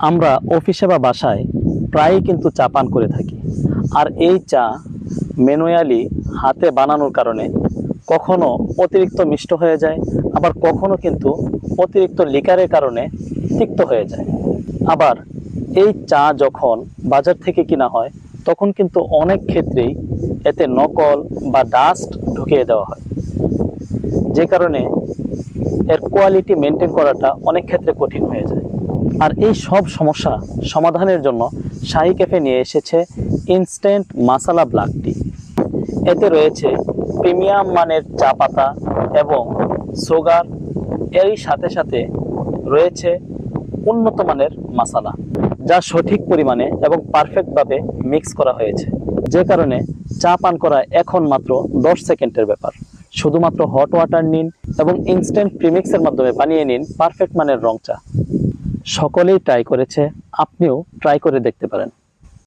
আমরা অফিসে বা বাসায় প্রায়ই কিন্তু চা পান করে থাকি। আর এই চা ম্যানুয়ালি হাতে বানানোর কারণে কখনো অতিরিক্ত মিষ্ট হয়ে যায়, আবার কখনো কিন্তু অতিরিক্ত লিকারের কারণে তিক্ত হয়ে যায়। আবার এই চা যখন বাজার থেকে কিনা হয় তখন কিন্তু অনেক ক্ষেত্রেই এতে নকল বা ডাস্ট ঢুকিয়ে দেওয়া হয়, যে কারণে এর কোয়ালিটি মেনটেন করাটা অনেক ক্ষেত্রে কঠিন হয়ে যায়। আর এই সব সমস্যা সমাধানের জন্য শাহি ক্যাফে নিয়ে এসেছে ইনস্ট্যান্ট মাসালা ব্ল্যাক টি। এতে রয়েছে প্রিমিয়াম মানের চা পাতা এবং সুগার, এরই সাথে সাথে রয়েছে উন্নত মানের মশলা, যা সঠিক পরিমাণে এবং পারফেক্টভাবে মিক্স করা হয়েছে, যে কারণে চা পান করা এখন মাত্র 10 সেকেন্ডের ব্যাপার। শুধুমাত্র হট ওয়াটার নিন এবং ইনস্ট্যান্ট প্রিমিক্সের মাধ্যমে বানিয়ে নিন পারফেক্ট মানের রং চা। সকলেই ট্রাই করেছে, আপনিও ট্রাই করে দেখতে পারেন।